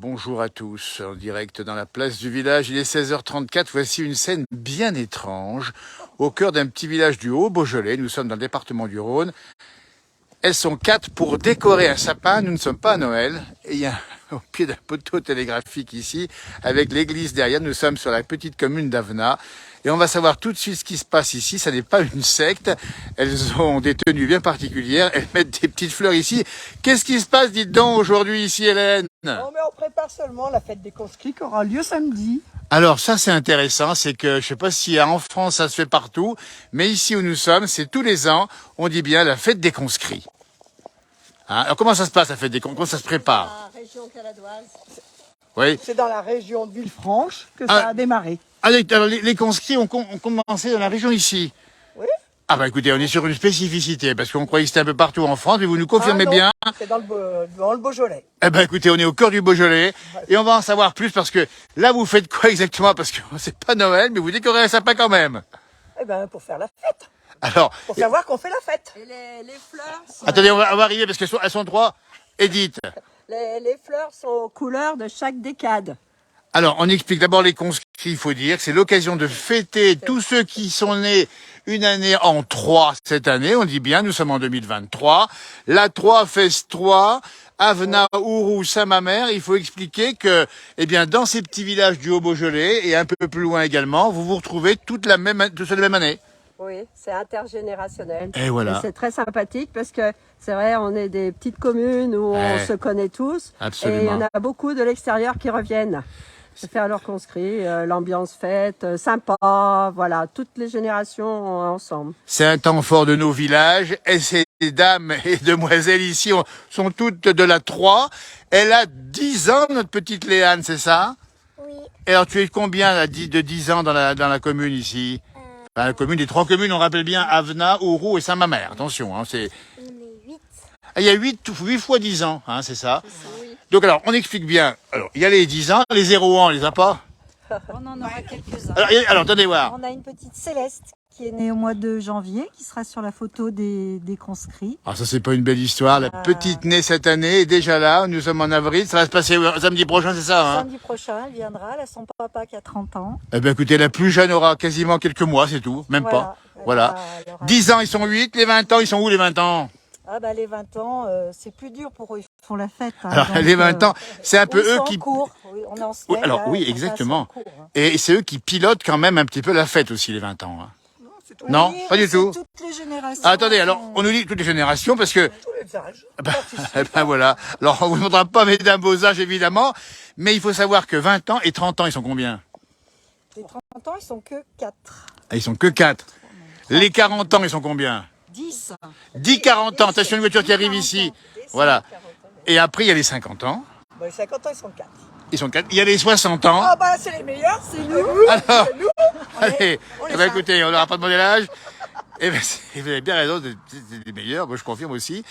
Bonjour à tous, en direct dans la place du village, il est 16h34, voici une scène bien étrange, au cœur d'un petit village du Haut-Beaujolais, nous sommes dans le département du Rhône. Elles sont 4 pour décorer un sapin, nous ne sommes pas à Noël, et il y a au pied d'un poteau télégraphique ici, avec l'église derrière, nous sommes sur la petite commune d'Avena, et on va savoir tout de suite ce qui se passe ici, ça n'est pas une secte, elles ont des tenues bien particulières, elles mettent des petites fleurs ici. Qu'est-ce qui se passe, dites donc, aujourd'hui ici, Hélène? Non, mais on prépare seulement la fête des conscrits qui aura lieu samedi. Alors ça c'est intéressant, c'est que je sais pas si en France ça se fait partout, mais ici où nous sommes, c'est tous les ans, on dit bien la fête des conscrits. Hein, alors comment ça se passe la fête des conscrits? Comment ça se prépare? La région caladoise. Oui. C'est dans la région de Villefranche que ça a démarré. Alors, les conscrits ont commencé dans la région ici. Oui. Ah bah écoutez, on est sur une spécificité, parce qu'on croyait que c'était un peu partout en France, mais vous nous confirmez non, bien. C'est dans le Beaujolais. Eh ben écoutez, on est au cœur du Beaujolais, et on va en savoir plus, parce que là vous faites quoi exactement? Parce que c'est pas Noël, mais vous décorez un sapin quand même. Eh ben pour faire la fête. Alors, Pour savoir qu'on fait la fête. Et les fleurs sont... attendez, on va arriver, parce qu'elles sont trois. Edith. Les fleurs sont aux couleurs de chaque décade. Alors, on explique d'abord les conscrits, il faut dire que c'est l'occasion de fêter tous ceux qui sont nés une année en 3 cette année, on dit bien, nous sommes en 2023. La 3 Fest 3, Avena, Ourou, Saint-Mamère, il faut expliquer que, eh bien, dans ces petits villages du Haut-Beaujolais, et un peu plus loin également, vous vous retrouvez toute la même année. Oui, c'est intergénérationnel. Et voilà. C'est très sympathique parce que c'est vrai, on est des petites communes où on se connaît tous. Absolument. Et il y en a beaucoup de l'extérieur qui reviennent faire leurs conscrits, l'ambiance fête, sympa, voilà, toutes les générations ensemble. C'est un temps fort de nos villages, et ces dames et demoiselles ici sont toutes de la 3. Elle a 10 ans, notre petite Léane, c'est ça? Oui. Et alors, tu es combien là, de 10 ans dans la commune ici? Enfin, la commune, les 3 communes, on rappelle bien Avena, Ourou et Saint-Mamère. Attention, hein, c'est... On est 8. Il y a 8 fois 10 ans, hein, c'est ça? Donc alors, on explique bien. Alors, il y a les 10 ans, les 0 ans, on les a pas? On en aura quelques-uns. Alors, attendez voir. On a une petite Céleste qui est née au mois de janvier, qui sera sur la photo des conscrits. Ah, ça, c'est pas une belle histoire. La petite née cette année est déjà là. Nous sommes en avril. Ça va se passer samedi prochain, c'est ça, hein? Samedi prochain, elle viendra. Elle a son papa qui a 30 ans. Eh bien, écoutez, la plus jeune aura quasiment quelques mois, c'est tout. Même pas. Voilà. 10 ans, ils sont 8. Les 20 ans, ils sont où, les 20 ans? Ah bah les 20 ans, c'est plus dur pour eux. Ils font la fête. Hein, alors, les 20 ans, c'est un peu eux qui... Cours. Oui, on est en Oui, semaine, alors, là, oui, on exactement. passe en cours, hein. Et c'est eux qui pilotent quand même un petit peu la fête aussi, les 20 ans. Hein. Non, Oui, pas du c'est tout. Toutes les générations. Ah, attendez, alors, on nous dit toutes les générations parce que... Tous les âges. Ben voilà. Alors, on vous montrera pas mesdames beaux âges, évidemment. Mais il faut savoir que 20 ans et 30 ans, ils sont combien? Les 30 ans, ils sont que 4. Ils sont que 4. Les 40 ans, ils sont combien? 10. 10-40 ans. Attention, une voiture qui arrive ici. Voilà. Et après, il y a les 50 ans. Bon, les 50 ans, ils sont 4. Ils sont 4. Il y a les 60 ans. Ah bah c'est les meilleurs, c'est nous. Alors, C'est nous. allez, on les eh ben, a. écoutez, on n'aura pas demandé l'âge. Eh ben, vous avez bien raison, c'est les meilleurs, moi je confirme aussi.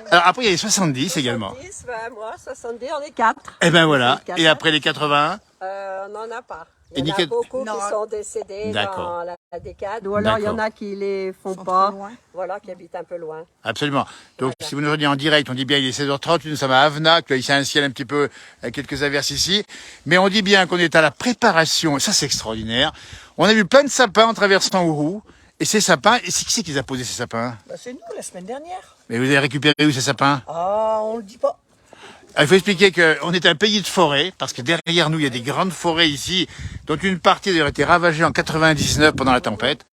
Alors après, il y a les 70 également. 70, moi, 70, on est 4. Eh ben voilà. Quatre. Et après les 80. On n'en a pas. Et Il y en a nickel. beaucoup Non. qui sont décédés D'accord. dans la décade. Ou alors il y en D'accord. a qui les font Sont pas. trop loin. Voilà, qui habitent un peu loin. Absolument. Donc, Voilà. si vous nous rejoignez en direct, on dit bien il est 16h30, nous sommes à Avenac, là, il y a un ciel un petit peu, avec quelques averses ici. Mais on dit bien qu'on est à la préparation, et ça c'est extraordinaire. On a vu plein de sapins en traversant Ourou, et ces sapins, et c'est qui c'est qui les a posés ces sapins? Bah, c'est nous la semaine dernière. Mais vous avez récupéré où ces sapins? Ah, on le dit pas. Ah, il faut expliquer qu'on est un pays de forêt, parce que derrière nous, il y a des grandes forêts ici, dont une partie d'ailleurs a été ravagée en 99 pendant la tempête.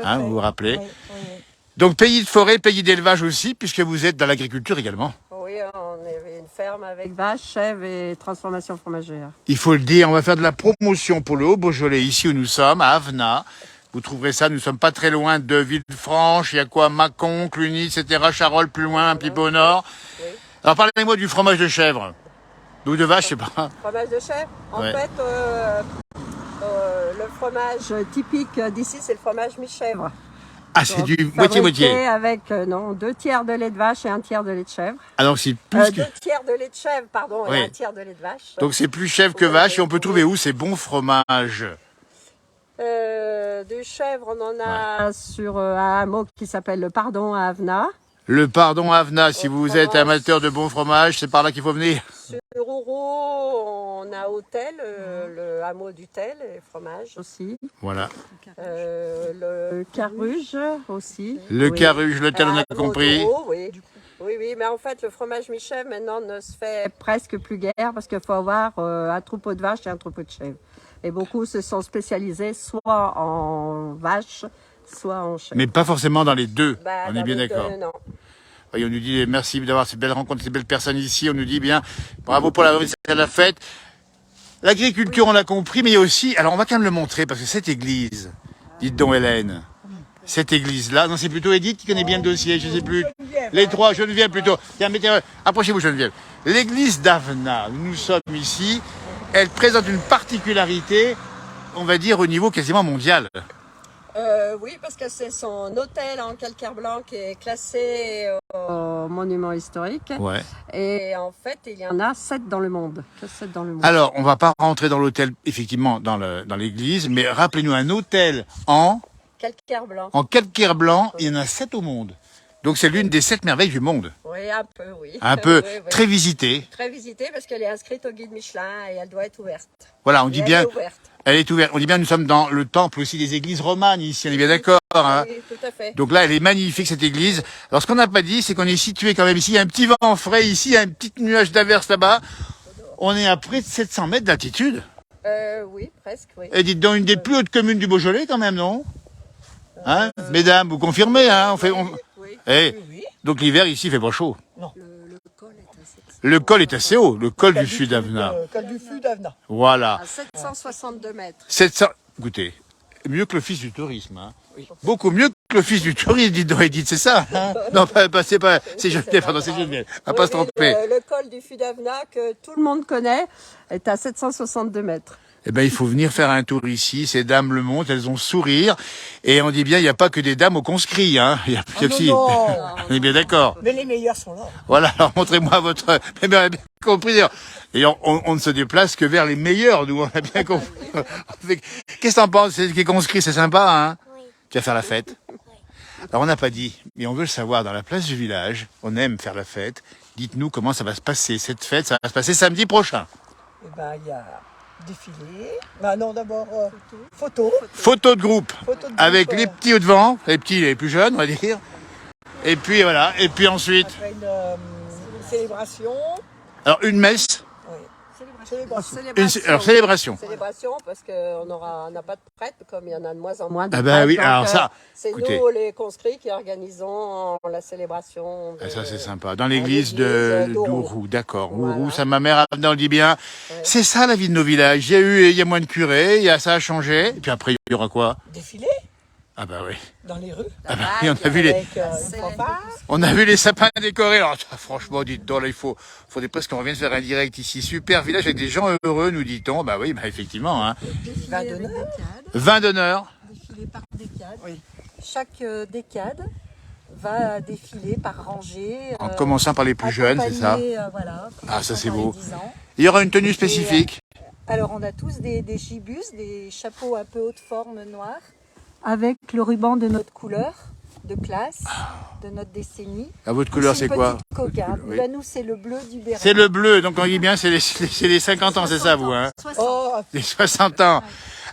Hein, vous vous rappelez? Oui, oui. Donc pays de forêt, pays d'élevage aussi, puisque vous êtes dans l'agriculture également. Oui, on avait une ferme avec vaches, chèvres et transformation fromagère. Il faut le dire, on va faire de la promotion pour le Haut-Beaujolais, ici où nous sommes, à Avena. Vous trouverez ça, nous sommes pas très loin de Villefranche, il y a quoi, Mâcon, Cluny, etc., Charolles plus loin, un petit peu au nord. Oui. Alors parlez-moi du fromage de chèvre. Ou de vache, je sais pas. Fromage de chèvre. En Ouais. fait, le fromage typique d'ici, c'est le fromage mi-chèvre. Ah, c'est du Fabriqué moitié-moitié. avec 2 tiers de lait de vache et 1 tiers de lait de chèvre. Alors c'est plus que... 2 tiers de lait de chèvre, pardon, Oui. et 1 tiers de lait de vache. Donc c'est plus chèvre que vache, et on peut trouver où ces bons fromages? De chèvre, on en a sur un hameau qui s'appelle le Pardon à Avena. Le Pardon Avenat, si Au vous fromage. êtes amateur de bon fromage, c'est par là qu'il faut venir. Sur Ouro, on a Hôtel, le hameau du Tel, et fromage aussi. Voilà. Le Caruge aussi. Le Oui. Caruge, l'hôtel, on a Hameau compris. d'Ouro, oui. Oui, mais en fait, le fromage Michel, maintenant, ne se fait presque plus guère parce qu'il faut avoir un troupeau de vaches et un troupeau de chèvres. Et beaucoup se sont spécialisés soit en vaches, soit en chèvres. Mais pas forcément dans les deux. Bah, On dans est bien les d'accord. deux, non. Oui, on nous dit merci d'avoir ces belles rencontres, ces belles personnes ici. On nous dit bien bravo pour la fête. L'agriculture, on l'a compris, mais il y a aussi. Alors, on va quand même le montrer parce que cette église, dites donc Hélène, cette église-là, non, c'est plutôt Edith qui connaît bien le dossier, je ne sais plus. Les trois, Geneviève plutôt. Tiens, approchez-vous, Geneviève. L'église d'Avenat, où nous sommes ici, elle présente une particularité, on va dire, au niveau quasiment mondial. Oui, parce que c'est son hôtel en calcaire blanc qui est classé au monument historique. Ouais. Et en fait, il y en a 7 dans le monde. Que 7 dans le monde. Alors, on va pas rentrer dans l'hôtel, effectivement, dans l'église, mais rappelez-nous un hôtel en Calcaire blanc. calcaire blanc, il y en a 7 au monde. Donc c'est l'une des 7 merveilles du monde. Oui, un peu, oui. Un peu, Oui, oui. très visitée. Très visitée parce qu'elle est inscrite au guide Michelin et elle doit être ouverte. Voilà, on Et dit elle bien, est ouverte. elle est ouverte. On dit bien, nous sommes dans le temple aussi des églises romanes ici, on est bien d'accord. Hein. Oui, tout à fait. Donc là, elle est magnifique cette église. Alors ce qu'on n'a pas dit, c'est qu'on est situé quand même ici, il y a un petit vent frais ici, il y a un petit nuage d'averse là-bas. On est à près de 700 mètres d'altitude. Oui, presque, oui. Et dites donc, une des plus hautes communes du Beaujolais quand même, non? Hein, mesdames, vous confirmez, hein? Oui. Eh, Oui. donc l'hiver ici, il fait pas chaud. Le col est assez... Le col est assez haut, le col du Sud d'Avenat. Col du Fud d'Avenat. Voilà. À 762 mètres. 700, écoutez, mieux que l'office du tourisme, hein. Beaucoup mieux que l'office du tourisme, dites donc, Edith, c'est ça, hein? Non, c'est pas, c'est Geneviève, pardon, c'est Geneviève. On va pas se tromper. Le col du Fudavna, que tout le monde connaît, est à 762 mètres. Eh ben, il faut venir faire un tour ici. Ces dames le montent, elles ont le sourire. Et on dit bien, il n'y a pas que des dames au conscrit, hein. Il y a plus aussi. non. On est bien d'accord. Mais les meilleurs sont là. Voilà, alors montrez-moi votre... Mais bien, bien compris. D'ailleurs, on ne se déplace que vers les meilleurs, nous, on a bien compris. Qu'est-ce que t'en penses? C'est qui est conscrit, c'est sympa, hein? Oui. Tu vas faire la fête? Oui. Alors, on n'a pas dit, mais on veut le savoir, dans la place du village, on aime faire la fête. Dites-nous comment ça va se passer, cette fête, ça va se passer samedi prochain. Eh ben, il y a défilé. Bah non, d'abord, photo. Photo de groupe, Photo de groupe, avec les petits au devant, les petits, les plus jeunes, on va dire. Et puis voilà, et puis ensuite, Après une célébration. alors une messe, Célébration. alors célébration. Célébration, parce qu'on n'a pas de prêtre, comme il y en a de moins en moins. Ah ben oui, alors ça, c'est écoutez. nous, les conscrits, qui organisons la célébration. Ah, ça c'est sympa. Dans l'église d'Ourou, d'accord. Voilà. Ourou, ça ma mère on le dit bien. C'est ça la vie de nos villages. Il y a moins de curés, ça a changé. Et puis après, il y aura quoi? Défilé Ah bah oui. dans les rues. Ah bah oui, on a vu Avec une fanfare. on a vu les sapins décorés. Alors franchement, dites donc, là, il faudrait presque qu'on revienne faire un direct ici. Super village avec des gens heureux, nous dit-on. Bah oui, bah effectivement. Hein. Vin d'honneur. Vin d'honneur. Défilé par décade. Oui. Chaque décade va défiler par rangée. En commençant par les plus jeunes, c'est ça? Voilà, Ah, ça, c'est par les beau. 10 ans. Il y aura une tenue spécifique. Alors on a tous des gibus, des chapeaux un peu haute forme noirs, avec le ruban de notre couleur, de classe, de notre décennie. À votre couleur, c'est quoi? Cocarde. Oui. Là, nous, c'est le bleu du Béret. C'est le bleu, donc on dit bien, c'est les 50 ans, c'est ça, vous, hein? 60. Oh, Les 60 ans.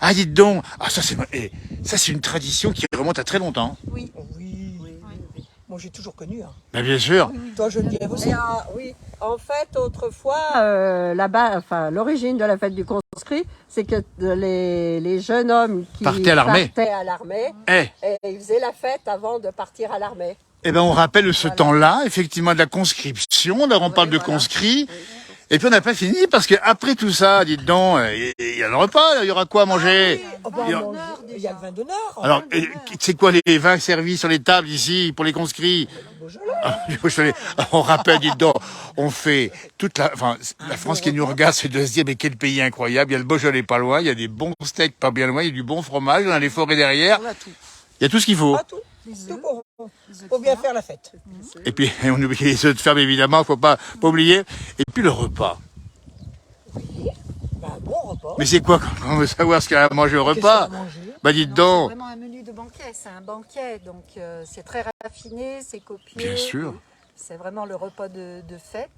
Ah, dites donc. Ah, ça, c'est une tradition qui remonte à très longtemps. Oui. oui. Moi, j'ai toujours connu. Hein. Ben, bien sûr. Toi, Geneviève aussi. Oui, en fait, autrefois, là-bas, enfin, l'origine de la fête du conscrit, c'est que les jeunes hommes qui Partaient à l'armée. Eh. et ils faisaient la fête avant de partir à l'armée. Eh ben, on rappelle ce temps-là, effectivement, de la conscription. Là, on parle de conscrits. Et puis, on n'a pas fini parce que après tout ça, dites donc, il y a le repas, il y aura quoi à manger? Oh, bah, Il y a- il y a le vin d'honneur. Alors, c'est quoi les vins servis sur les tables ici pour les conscrits? Du Beaujolais. On rappelle, dites donc, on fait toute la France qui nous regarde, c'est de se dire, mais quel pays incroyable. Il y a le Beaujolais pas loin, il y a des bons steaks pas bien loin, il y a du bon fromage, on a les forêts derrière. Il y a tout ce qu'il faut. Pas tout. Tout pour bien faire la fête. Et puis, on oublie les œufs de ferme, évidemment, faut pas oublier. Et puis, le repas. Bah, bon repas. Mais c'est quoi quand on veut savoir ce qu'il y a à manger au repas? Qu'est-ce qu'il y a à manger Bah, dites donc. Vraiment un menu de banquet. c'est un banquet, donc c'est très raffiné, c'est copieux. Bien sûr. C'est vraiment le repas de fête,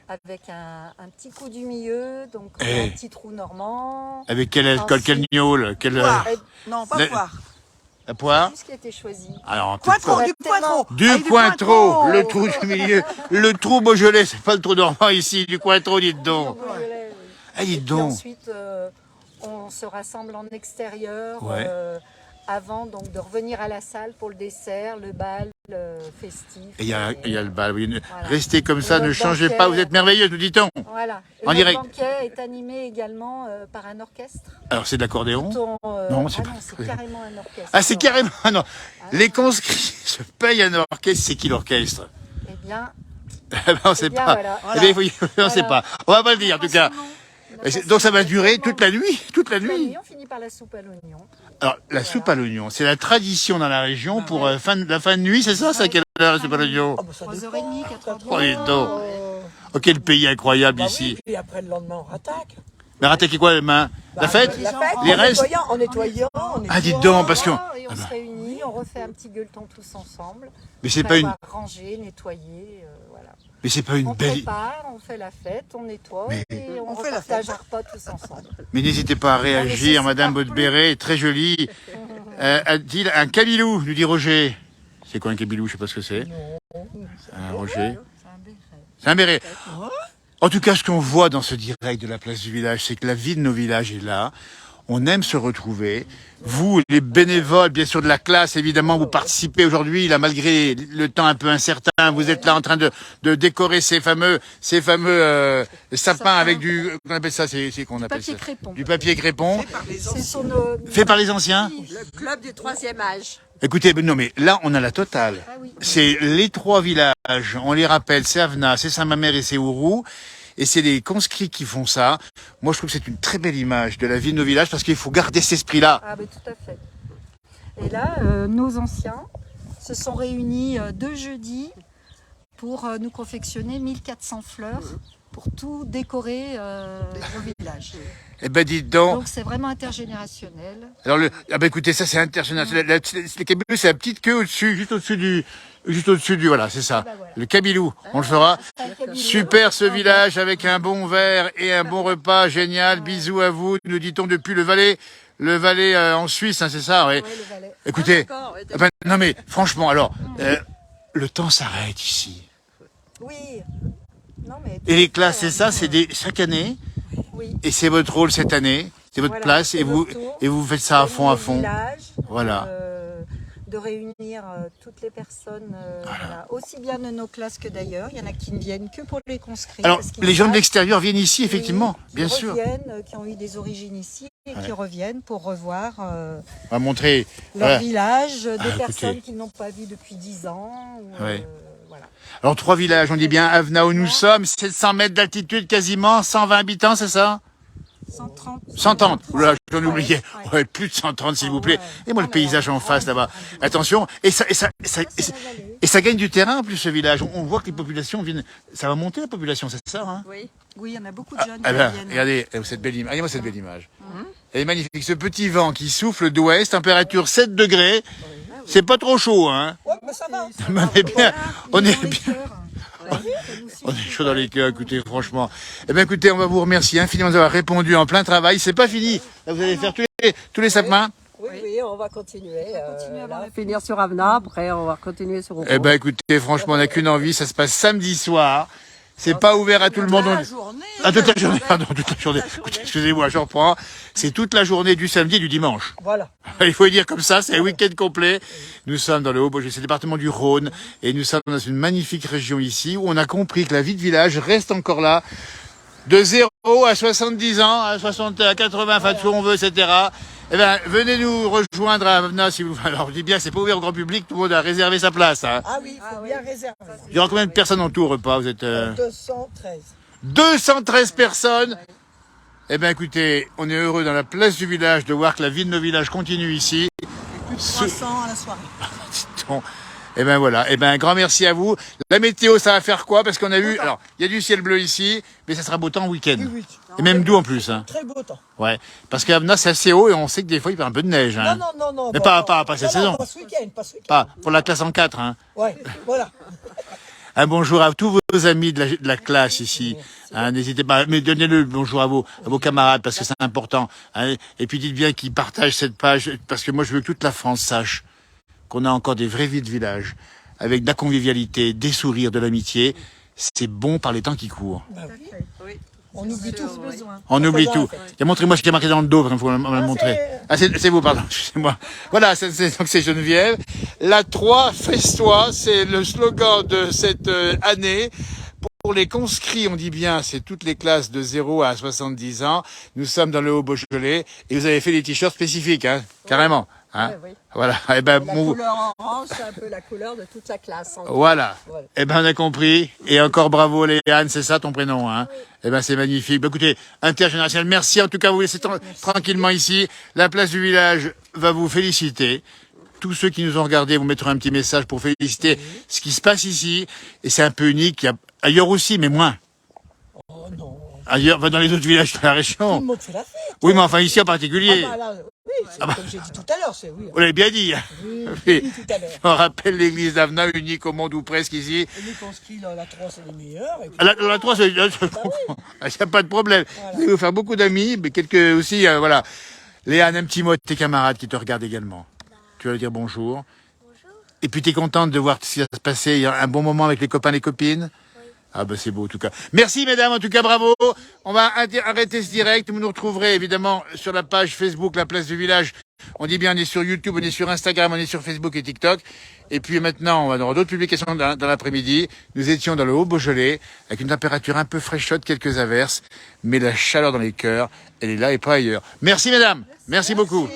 avec un petit coup du milieu, donc un petit trou normand. Avec quel alcool, quel gnôle, quel... Poire. Non, pas La- poire. La poire. Tout ce qui a été choisi. Alors, Cointreau, du Cointreau. du Avec Cointreau, le trou du milieu, le trou Beaujolais, c'est pas le trou normand ici, du Cointreau, dites donc. Beaujolais, oui. Ah, dites Et puis donc. ensuite, on se rassemble en extérieur Ouais. avant donc de revenir à la salle pour le dessert, le bal festif. Et il y a le bal, oui. Voilà. Restez comme ça, Et ne notre changez banquet, pas, vous êtes merveilleux, nous dit-on. Voilà. Et En notre direct. banquet est animé également par un orchestre. Alors, c'est de l'accordéon? Non, c'est pas- c'est carrément un orchestre. Ah, c'est carrément, ah non. Les conscrits se payent un orchestre, c'est qui l'orchestre? Eh bien, Eh ben, on sait bien, pas. voilà. Eh bien, oui, on sait pas. On va pas le dire, en tout cas. on a Donc, ça va passé durer vraiment toute la nuit, toute la toute la nuit. nuit. On finit par la soupe à l'oignon. Alors, la soupe à l'oignon, c'est la tradition dans la région pour la fin de nuit, c'est ça? C'est à quelle heure la soupe à l'oignon? Ah, bah, ça 3h30, dépend. 4h. Oh, dis donc. Oh, quel pays incroyable Bah ici. oui, et après le lendemain, on rattaque. Mais rattaquez quoi, demain? La fête? La fête, Les en restes? nettoyant, en nettoyant. Ah, dites donc, parce que... Et on se réunit, on refait un petit gueuleton tous ensemble. Mais c'est Après pas une, avoir rangé, nettoyé, voilà. mais c'est pas une On belle... prépare, on fait la fête, on nettoie Mais- et on fait la repartage fête. un repas tous ensemble. Mais n'hésitez pas à réagir, Madame Baudeberet, très jolie. A-t-il un cabilou, nous dit Roger. C'est quoi un cabilou? Je sais pas ce que c'est. Roger. C'est un béret. C'est un béret. En tout cas, ce qu'on voit dans ce direct de la place du village, c'est que la vie de nos villages est là. On aime se retrouver. Vous, les bénévoles, bien sûr, de la classe, évidemment, vous participez aujourd'hui, là, malgré le temps un peu incertain. Vous êtes là en train de décorer ces fameux sapins avec du, qu'on appelle ça, c'est qu'on appelle Papier ça? crépon. Du papier crépon. C'est sur nos... Fait par les anciens. Le club du 3e âge. Écoutez, non mais là on a la totale. Ah oui. C'est les trois villages, on les rappelle, c'est Avena, c'est Saint-Mamère et c'est Ourou. Et c'est les conscrits qui font ça. Moi je trouve que c'est une très belle image de la vie de nos villages parce qu'il faut garder cet esprit-là. Ah ben tout à fait. Et là, nos anciens se sont réunis deux jeudis pour nous confectionner 1400 fleurs pour tout décorer le village. Eh ben dites donc. Donc c'est vraiment intergénérationnel. Alors écoutez, ça c'est international. Les cabelous, c'est la petite queue au-dessus, juste au-dessus du, voilà, c'est ça. ben voilà. Le cabilou, on le fera. Un cabinet. Super ce village avec un bon verre et un bon repas, génial. Bisous à vous, nous dit-on depuis le Valais en Suisse, hein, c'est ça, oui. Ouais, le Valais. Écoutez, d'accord, ouais, eh ben, non mais franchement, alors, le temps s'arrête ici. Oui. Non, mais Et les classes, c'est ça, c'est chaque année, oui. et c'est votre rôle cette année, c'est votre Voilà, place, c'est et vous, notre tour. et vous faites ça à fond, à Le fond. village, Voilà. de réunir toutes les personnes, voilà, aussi bien de nos classes que d'ailleurs. Il y en a qui ne viennent que pour les conscrits. Alors, parce qu'ils les gens de savent l'extérieur viennent ici, qui- effectivement, qui bien sûr. reviennent, qui ont eu des origines ici et qui reviennent pour revoir On va montrer. leur Voilà. village, des écoutez. personnes qu'ils n'ont pas vues depuis 10 ans. ou, Ouais. voilà. Alors, trois villages, on dit bien Avena où nous sommes, 700 mètres d'altitude quasiment, 120 habitants, c'est ça? 130. 130. Oula, j'en oubliais. Ouais. Ouais, plus de 130, s'il vous Ah, plaît. ouais. Et moi, le Non, mais paysage en face, là-bas. Attention. Et ça, Ça, c'est la vallée. et ça gagne du terrain, en plus, ce village. On voit que les populations viennent. Ça va monter, la population, c'est ça, hein? Oui. Oui, il y en a beaucoup de jeunes Ah qui ben, viennent. regardez cette belle image. Regardez-moi cette belle image. Elle est magnifique. Ce petit vent qui souffle d'ouest, température 7 degrés. C'est pas trop chaud, hein? Ouais, mais ça va. On est bien. On Ils est ont les bien. cœurs. On est chaud dans les cœurs, écoutez, franchement. Eh bien, écoutez, on va vous remercier infiniment d'avoir répondu en plein travail. C'est pas fini. Là, vous allez faire tous les sapins. Oui, oui, on va continuer. Continuer à là. voir la Finir sur Avena, après on va continuer sur Ouro. Eh ben, écoutez, franchement, on n'a qu'une envie. Ça se passe samedi soir. C'est pas ouvert à tout le monde. La journée. Ah, toute la journée, pardon, toute la journée. Écoutez, excusez-moi, je reprends. C'est toute la journée du samedi et du dimanche. Voilà. Il faut le dire comme ça, c'est un week-end complet. Nous sommes dans le Haut-Beaujolais, c'est le département du Rhône, et nous sommes dans une magnifique région ici, où on a compris que la vie de village reste encore là, de 0 à 70 ans, à 60, à 80, enfin, tout ce qu'on veut, etc. Eh ben, venez nous rejoindre à Avena, si vous, alors, je dis bien, c'est pas ouvert au grand public, tout le monde a réservé sa place, hein. Ah oui, il faut bien réserver. Il y aura combien de personnes en tout au repas? Vous êtes, 213. 213 personnes. Eh ben, écoutez, on est heureux dans la place du village de voir que la vie de nos villages continue ici. Plus de 300 à la soirée. Dis donc. Et ben voilà. Et ben un grand merci à vous. La météo, ça va faire quoi? Parce qu'on a vu, alors il y a du ciel bleu ici, mais ça sera beau temps week-end. Oui, oui. Et même doux en plus. Hein. Très beau temps. Ouais. Parce qu'Avena, c'est assez haut et on sait que des fois il y a un peu de neige. Hein. Non. Mais pas cette saison. Pas ce week-end, pas ce week-end. Pas pour la classe en 4. Hein. Ouais, voilà. Un bonjour à tous vos amis de la classe ici. Hein, n'hésitez pas, mais donnez-le bonjour à vos camarades parce que c'est important. Hein, et puis dites bien qu'ils partagent cette page parce que moi je veux que toute la France sache qu'on a encore des vraies vies de village avec de la convivialité, des sourires, de l'amitié. C'est bon par les temps qui courent. Bah oui. On oublie tout. On oublie tout. Montrez-moi ce qui est marqué dans le dos, il faut me le montrer. Ah, c'est vous, pardon, excusez-moi. Voilà, donc c'est Geneviève. La 3, fesse-toi, c'est le slogan de cette année. Pour les conscrits, on dit bien, c'est toutes les classes de 0 à 70 ans. Nous sommes dans le Haut-Beaujolais et vous avez fait des t-shirts spécifiques, hein, carrément. Hein. Oui. Voilà. Et ben, La couleur orange, c'est un peu la couleur de toute la classe. Voilà. Eh ben, on a compris. Et encore bravo, Léane, c'est ça ton prénom, hein? Oui. Eh ben, c'est magnifique. Bah, écoutez, intergénérationnel, merci. En tout cas, vous laissez tranquillement ici. La place du village va vous féliciter. Tous ceux qui nous ont regardés vous mettront un petit message pour féliciter ce qui se passe ici. Et c'est un peu unique. Il y a ailleurs aussi, mais moins. Oh non. Ailleurs, dans les autres villages de la Tout région. le monde fait la fête. Oui, mais enfin, ici en particulier. Ah bah là, oui, comme j'ai dit tout à l'heure, c'est oui. Vous l'avez bien dit. Oui, Oui. dit tout à l'heure. On rappelle l'église d'Avena, unique au monde ou presque ici. Et nous, conscrits, la 3, c'est les meilleurs. Et puis, La 3, il n'y a pas de problème. Voilà. Vous allez vous faire beaucoup d'amis, mais quelques aussi, voilà. Léane, un petit mot de tes camarades qui te regardent également. Tu vas leur dire bonjour. Bonjour. Et puis tu es contente de voir ce qui va se passer, il y a un bon moment avec les copains, les copines. Oui. Ah ben c'est beau en tout cas. Merci mesdames, en tout cas bravo. On va arrêter ce direct. Vous nous retrouverez évidemment sur la page Facebook, la place du village. On dit bien, on est sur YouTube, on est sur Instagram, on est sur Facebook et TikTok. Et puis maintenant, on va avoir d'autres publications dans l'après-midi. Nous étions dans le Haut-Beaujolais, avec une température un peu fraîchotte, quelques averses. Mais la chaleur dans les cœurs, elle est là et pas ailleurs. Merci mesdames, merci beaucoup.